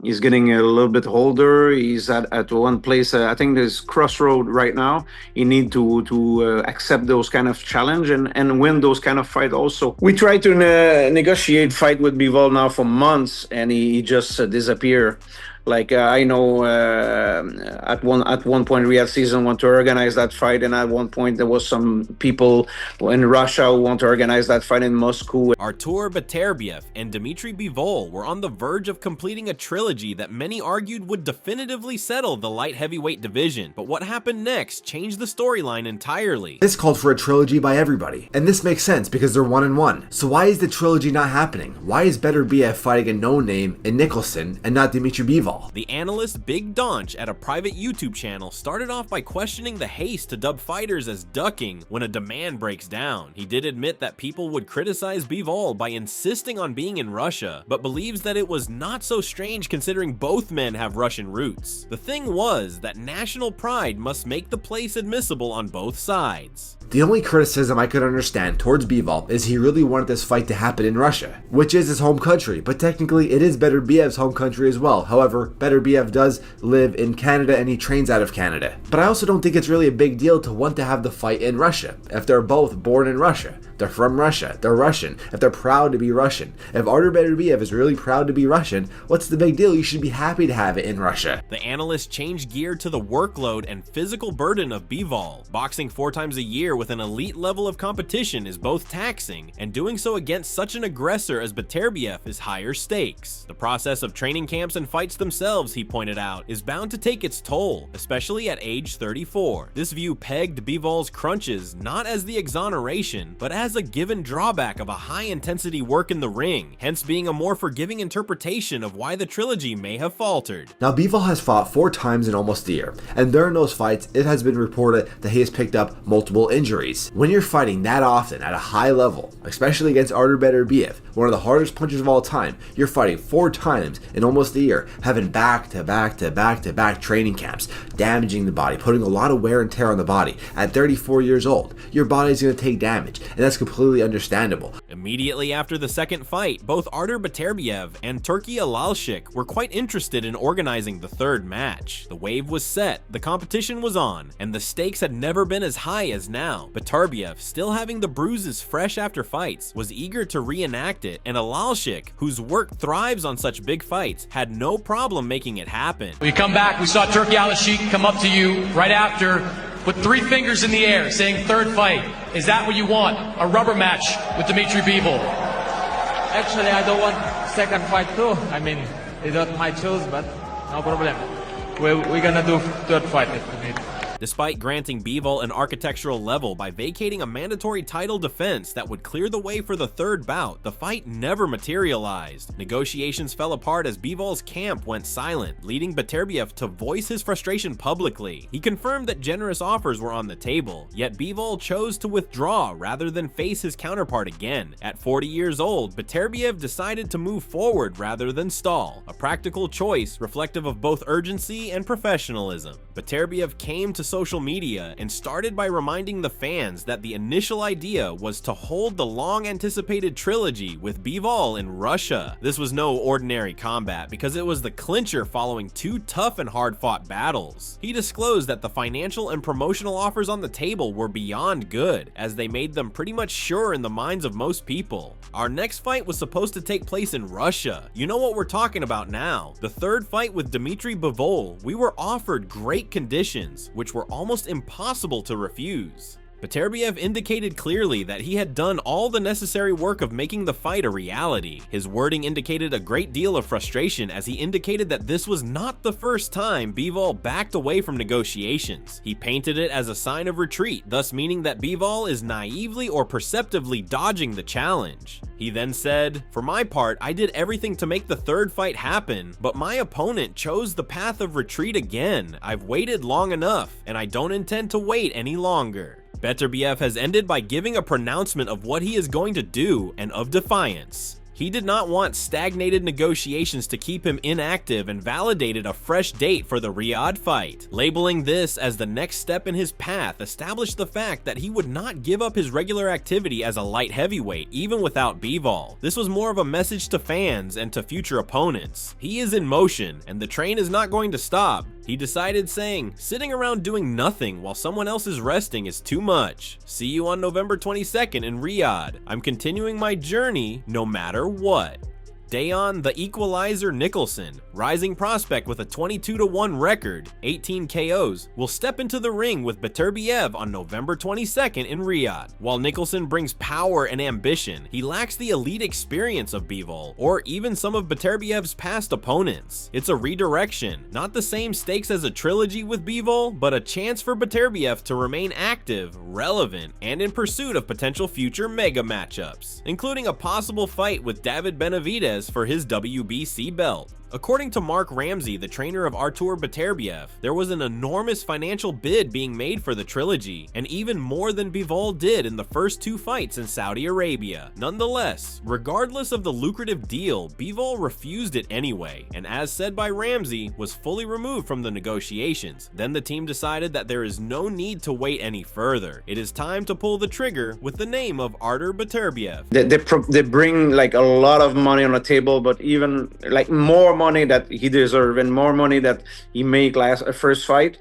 He's getting a little bit older. He's at one place. I think there's crossroad right now. He need to accept those kind of challenge and win those kind of fight. Also, we tried to negotiate fight with Bivol now for months, and he just disappear. Like I know at one point Riyadh season want to organize that fight, and at one point there was some people in Russia who want to organize that fight in Moscow. Artur Beterbiev and Dmitry Bivol were on the verge of completing a trilogy that many argued would definitively settle the light heavyweight division, but what happened next changed the storyline entirely. This called for a trilogy by everybody, and this makes sense because they're 1-1. So why is the trilogy not happening? Why is Beterbiev fighting a no-name in Nicholson and not Dmitry Bivol? The analyst Big Donch at a private YouTube channel started off by questioning the haste to dub fighters as ducking when a demand breaks down. He did admit that people would criticize Bivol by insisting on being in Russia, but believes that it was not so strange considering both men have Russian roots. The thing was that national pride must make the place admissible on both sides. The only criticism I could understand towards Bivol is he really wanted this fight to happen in Russia, which is his home country, but technically it is Beterbiev's home country as well. However, Beterbiev does live in Canada and he trains out of Canada. But I also don't think it's really a big deal to want to have the fight in Russia, if they're both born in Russia. They're from Russia, they're Russian, if they're proud to be Russian. If Artur Beterbiev is really proud to be Russian, what's the big deal? You should be happy to have it in Russia. The analyst changed gear to the workload and physical burden of Bivol. Boxing 4 times a year with an elite level of competition is both taxing, and doing so against such an aggressor as Beterbiev is higher stakes. The process of training camps and fights themselves, he pointed out, is bound to take its toll, especially at age 34. This view pegged Bivol's crunches not as the exoneration, but as a given drawback of a high-intensity work in the ring, hence being a more forgiving interpretation of why the trilogy may have faltered. Now, Bivol has fought 4 times in almost a year, and during those fights, it has been reported that he has picked up multiple injuries. When you're fighting that often at a high level, especially against Artur Beterbiev, one of the hardest punchers of all time, you're fighting 4 times in almost a year, having back-to-back training camps, damaging the body, putting a lot of wear and tear on the body. At 34 years old, your body's going to take damage, and that's completely understandable. Immediately after the second fight, both Artur Beterbiev and Turki Alalshik were quite interested in organizing the third match. The wave was set, the competition was on, and the stakes had never been as high as now. Beterbiev, still having the bruises fresh after fights, was eager to reenact it, and Alalshik, whose work thrives on such big fights, had no problem making it happen. We come back, we saw Turki Alalshik come up to you right after, put 3 fingers in the air, saying third fight. Is that what you want? A rubber match with Dmitry Bivol? Actually, I don't want second fight too. I mean, it's not my choice, but no problem. We're gonna do third fight if we need. Despite granting Bivol an architectural level by vacating a mandatory title defense that would clear the way for the third bout, the fight never materialized. Negotiations fell apart as Bivol's camp went silent, leading Beterbiev to voice his frustration publicly. He confirmed that generous offers were on the table, yet Bivol chose to withdraw rather than face his counterpart again. At 40 years old, Beterbiev decided to move forward rather than stall, a practical choice reflective of both urgency and professionalism. Beterbiev came to social media and started by reminding the fans that the initial idea was to hold the long-anticipated trilogy with Bivol in Russia. This was no ordinary combat because it was the clincher following 2 tough and hard-fought battles. He disclosed that the financial and promotional offers on the table were beyond good, as they made them pretty much sure in the minds of most people. Our next fight was supposed to take place in Russia. You know what we're talking about now. The third fight with Dmitry Bivol, we were offered great conditions, which were almost impossible to refuse. Beterbiev indicated clearly that he had done all the necessary work of making the fight a reality. His wording indicated a great deal of frustration as he indicated that this was not the first time Bivol backed away from negotiations. He painted it as a sign of retreat, thus meaning that Bivol is naively or perceptively dodging the challenge. He then said, "For my part, I did everything to make the third fight happen, but my opponent chose the path of retreat again. I've waited long enough, and I don't intend to wait any longer." Beterbiev has ended by giving a pronouncement of what he is going to do and of defiance. He did not want stagnated negotiations to keep him inactive and validated a fresh date for the Riyadh fight. Labeling this as the next step in his path established the fact that he would not give up his regular activity as a light heavyweight even without Bivol. This was more of a message to fans and to future opponents. He is in motion and the train is not going to stop. He decided, saying, "Sitting around doing nothing while someone else is resting is too much. See you on November 22nd in Riyadh. I'm continuing my journey no matter what." Dayon the Equalizer Nicholson, rising prospect with a 22-1 record, 18 KOs, will step into the ring with Beterbiev on November 22nd in Riyadh. While Nicholson brings power and ambition, he lacks the elite experience of Bivol, or even some of Beterbiev's past opponents. It's a redirection, not the same stakes as a trilogy with Bivol, but a chance for Beterbiev to remain active, relevant, and in pursuit of potential future mega matchups, including a possible fight with David Benavidez for his WBC belt. According to Mark Ramsey, the trainer of Artur Beterbiev, there was an enormous financial bid being made for the trilogy, and even more than Bivol did in the first two fights in Saudi Arabia. Nonetheless, regardless of the lucrative deal, Bivol refused it anyway, and as said by Ramsey, was fully removed from the negotiations. Then the team decided that there is no need to wait any further. It is time to pull the trigger with the name of Artur Beterbiev. They bring like a lot of money on the table, but even like more money that he deserved and more money that he made first fight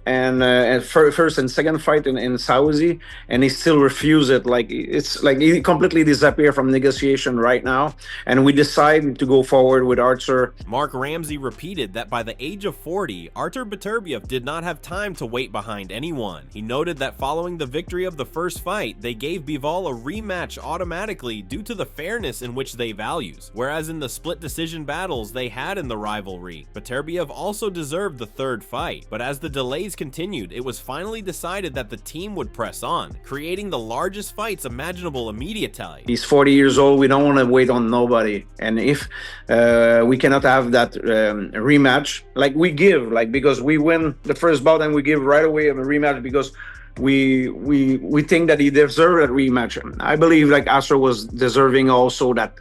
and first and second fight in Saudi, and he still refused it. Like it's like he completely disappeared from negotiation right now, and we decided to go forward with Artur. Mark Ramsey repeated that by the age of 40, Artur Beterbiev did not have time to wait behind anyone. He noted that following the victory of the first fight, they gave Bivol a rematch automatically due to the fairness in which they values, whereas in the split decision battles they had in the rivalry, Beterbiev also deserved the third fight. But as the delays continued, it was finally decided that the team would press on, creating the largest fights imaginable immediately. He's 40 years old. We don't want to wait on nobody, and if we cannot have that rematch, like we give, like because we win the first bout and we give right away a rematch because we think that he deserved a rematch. I believe like Artur was deserving also that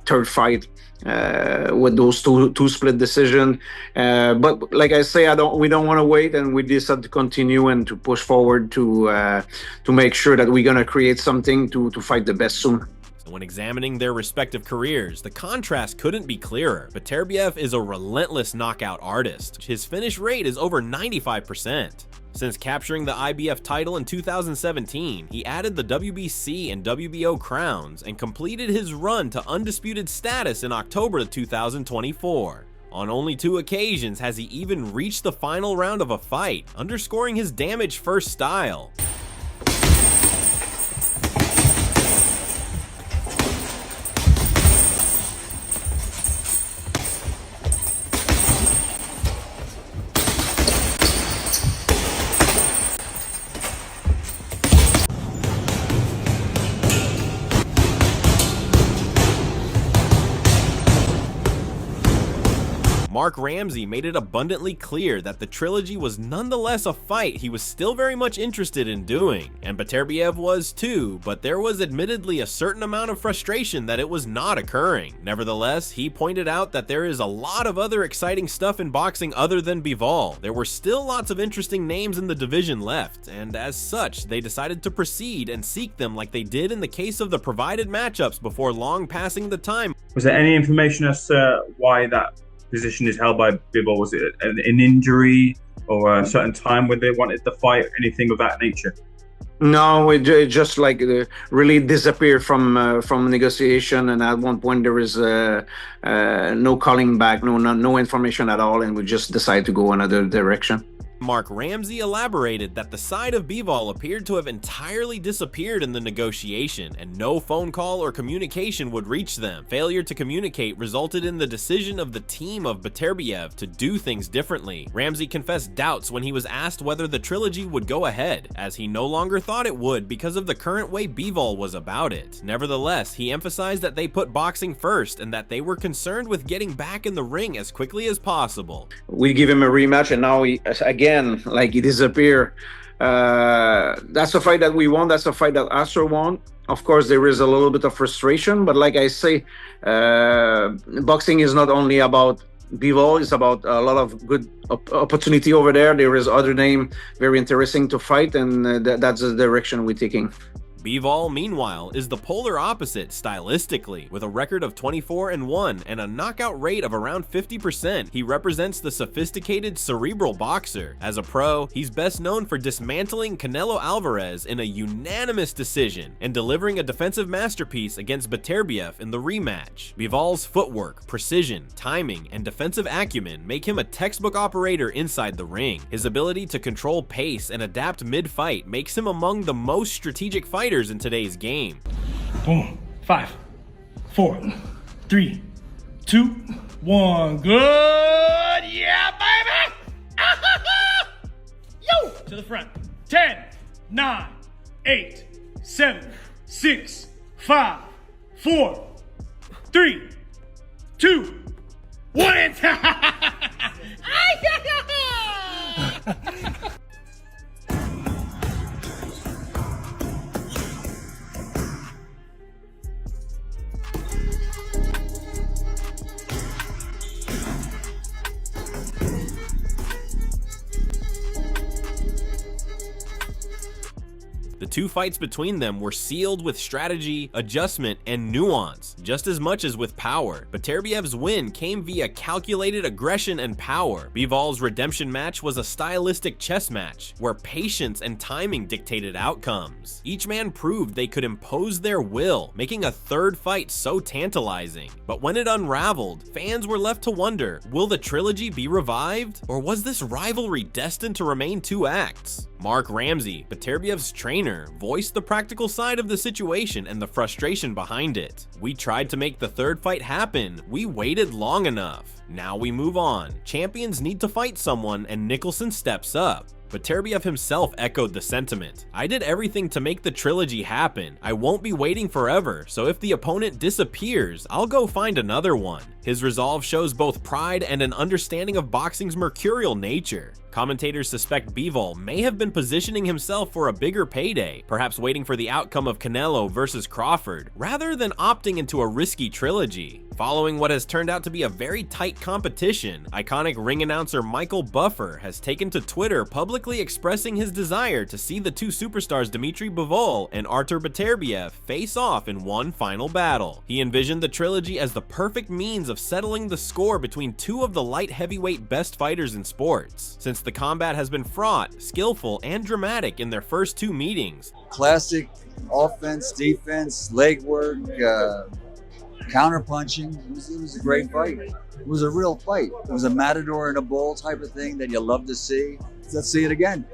third fight with those two split decision. But like I say, we don't want to wait, and we decided to continue and to push forward to make sure that we're gonna create something to fight the best soon. When examining their respective careers, the contrast couldn't be clearer. Beterbiev is a relentless knockout artist. His finish rate is over 95%. Since capturing the IBF title in 2017, he added the WBC and WBO crowns and completed his run to undisputed status in October 2024. On only 2 occasions has he even reached the final round of a fight, underscoring his damage first style. Mark Ramsey made it abundantly clear that the trilogy was nonetheless a fight he was still very much interested in doing, and Beterbiev was too, but there was admittedly a certain amount of frustration that it was not occurring. Nevertheless, he pointed out that there is a lot of other exciting stuff in boxing other than Bivol. There were still lots of interesting names in the division left, and as such, they decided to proceed and seek them like they did in the case of the provided matchups before long passing the time. Was there any information as to why that position is held by Bivol? Was it an injury or a certain time when they wanted the fight, or anything of that nature? No, it just like really disappeared from negotiation, and at one point there was no calling back, no information at all, and we just decided to go another direction. Mark Ramsey elaborated that the side of Bivol appeared to have entirely disappeared in the negotiation, and no phone call or communication would reach them. Failure to communicate resulted in the decision of the team of Beterbiev to do things differently. Ramsey confessed doubts when he was asked whether the trilogy would go ahead, as he no longer thought it would because of the current way Bivol was about it. Nevertheless, he emphasized that they put boxing first and that they were concerned with getting back in the ring as quickly as possible. We give him a rematch, and now again, like he disappeared. That's a fight that we won. That's a fight that Artur won. Of course, there is a little bit of frustration, but like I say, boxing is not only about Bivol, it's about a lot of good opportunity over there. There is other name very interesting to fight, and that's the direction we're taking. Bivol, meanwhile, is the polar opposite stylistically. With a record of 24-1 and a knockout rate of around 50%, he represents the sophisticated cerebral boxer. As a pro, he's best known for dismantling Canelo Alvarez in a unanimous decision and delivering a defensive masterpiece against Beterbiev in the rematch. Bivol's footwork, precision, timing, and defensive acumen make him a textbook operator inside the ring. His ability to control pace and adapt mid-fight makes him among the most strategic fighters in today's game. Boom. 5, 4, 3, 2, 1. Good. Yeah, baby. Yo. To the front. 10, 9, 8, 7, 6, 5, 4, 3, 2, 1. And The two fights between them were sealed with strategy, adjustment, and nuance, just as much as with power. Beterbiev's win came via calculated aggression and power. Bivol's redemption match was a stylistic chess match, where patience and timing dictated outcomes. Each man proved they could impose their will, making a third fight so tantalizing. But when it unraveled, fans were left to wonder, will the trilogy be revived? Or was this rivalry destined to remain two acts? Mark Ramsey, Beterbiev's trainer, voiced the practical side of the situation and the frustration behind it. We tried to make the third fight happen. We waited long enough. Now we move on. Champions need to fight someone, and Nicholson steps up. Beterbiev himself echoed the sentiment. I did everything to make the trilogy happen. I won't be waiting forever, so if the opponent disappears, I'll go find another one. His resolve shows both pride and an understanding of boxing's mercurial nature. Commentators suspect Bivol may have been positioning himself for a bigger payday, perhaps waiting for the outcome of Canelo versus Crawford, rather than opting into a risky trilogy. Following what has turned out to be a very tight competition, iconic ring announcer Michael Buffer has taken to Twitter publicly expressing his desire to see the two superstars Dmitry Bivol and Artur Beterbiev face off in one final battle. He envisioned the trilogy as the perfect means of settling the score between two of the light heavyweight best fighters in sports, since the combat has been fraught, skillful, and dramatic in their first two meetings. Classic offense, defense, leg work, counter-punching. It was a great fight. It was a real fight. It was a matador and a bull type of thing that you love to see. Let's see it again.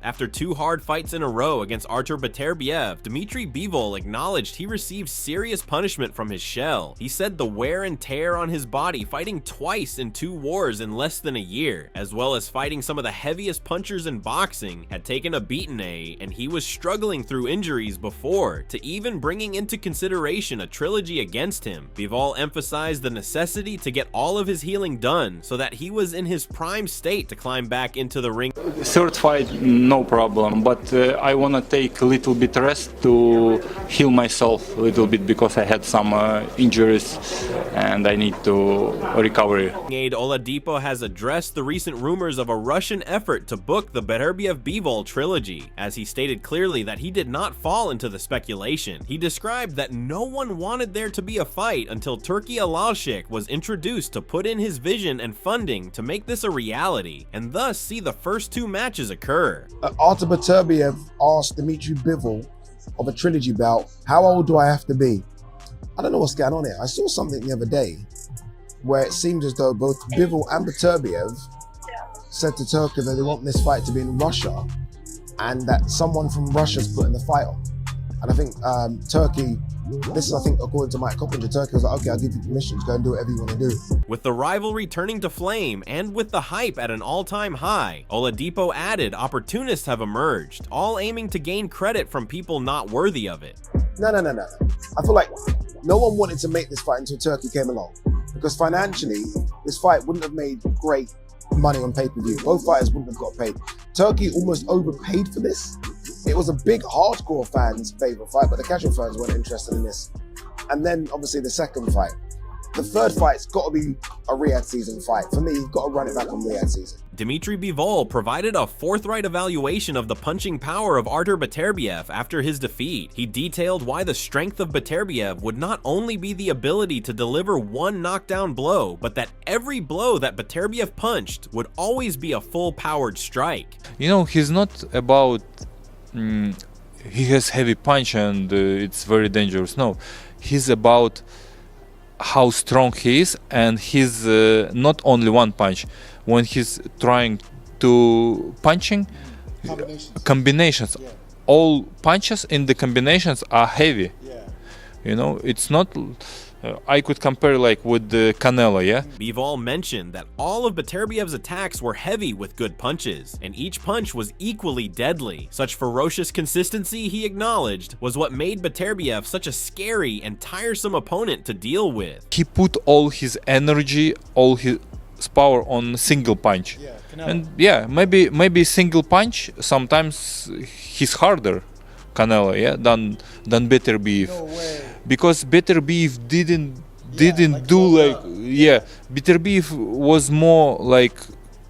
After two hard fights in a row against Artur Beterbiev, Dmitry Bivol acknowledged he received serious punishment from his shell. He said the wear and tear on his body fighting twice in 2 wars in less than a year, as well as fighting some of the heaviest punchers in boxing, had taken a beating, and he was struggling through injuries before, to even bringing into consideration a trilogy against him. Bivol emphasized the necessity to get all of his healing done so that he was in his prime state to climb back into the ring. Third fight, no problem, but I want to take a little bit rest to heal myself a little bit because I had some injuries and I need to recover. Aide Oladipo has addressed the recent rumors of a Russian effort to book the Beterbiev-Bivol trilogy, as he stated clearly that he did not fall into the speculation. He described that no one wanted there to be a fight until Turki Alalshik was introduced to put in his vision and funding to make this a reality, and thus see the first 2 matches occur. Artur Beterbiev asked Dmitry Bivol of a trilogy bout, how old do I have to be? I don't know what's going on here. I saw something the other day where it seemed as though both Bivol and Beterbiev said to Turkey that they want this fight to be in Russia and that someone from Russia's putting the fight on. And I think Turkey, this is, I think, according to Mike Coppinger, Turkey was like, okay, I'll give you permission to go and do whatever you want to do. With the rivalry turning to flame and with the hype at an all-time high, Oladipo added opportunists have emerged, all aiming to gain credit from people not worthy of it. No. I feel like no one wanted to make this fight until Turkey came along, because financially, this fight wouldn't have made great money on pay-per-view. Both fighters wouldn't have got paid. Turkey almost overpaid for this. It was a big hardcore fans' favorite fight, but the casual fans weren't interested in this. And then obviously the second fight. The third fight's got to be a Riyadh season fight. For me, you've got to run it back on Riyadh season. Dmitry Bivol provided a forthright evaluation of the punching power of Artur Beterbiev after his defeat. He detailed why the strength of Beterbiev would not only be the ability to deliver one knockdown blow, but that every blow that Beterbiev punched would always be a full-powered strike. You know, he's not about he has heavy punch and it's very dangerous. No, he's about how strong he is, and he's not only one punch. When he's trying to punching combinations, Yeah. all punches in the combinations are heavy. Yeah. You know, it's not. I could compare like with the Canelo, yeah. Bivol mentioned that all of Beterbiev's attacks were heavy with good punches, and each punch was equally deadly. Such ferocious consistency, he acknowledged, was what made Beterbiev such a scary and tiresome opponent to deal with. He put all his energy, all his power on single punch. Yeah, And yeah, maybe single punch sometimes he's harder, Canelo, yeah, than Beterbiev. No way. Because Beterbiev didn't like do close like up. Beterbiev was more like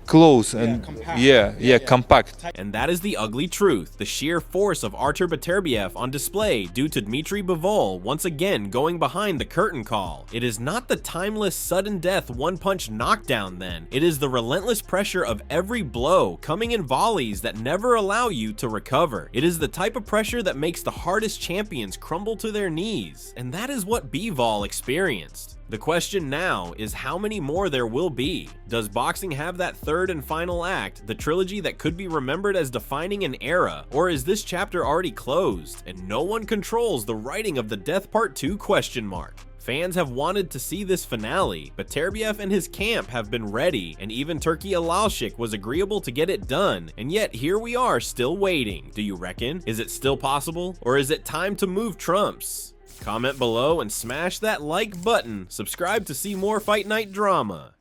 close and compact. compact. And that is the ugly truth, the sheer force of Artur Beterbiev on display due to Dmitry Bivol once again going behind the curtain call. It is not the timeless sudden death one-punch knockdown then, it is the relentless pressure of every blow coming in volleys that never allow you to recover. It is the type of pressure that makes the hardest champions crumble to their knees, and that is what Bivol experienced. The question now is how many more there will be. Does boxing have that third and final act, the trilogy that could be remembered as defining an era, or is this chapter already closed and no one controls the writing of the Death Part 2 question mark? Fans have wanted to see this finale, but Beterbiev and his camp have been ready, and even Turkey Alalshik was agreeable to get it done, and yet here we are still waiting. Do you reckon? Is it still possible? Or is it time to move trumps? Comment below and smash that like button. Subscribe to see more Fight Night drama.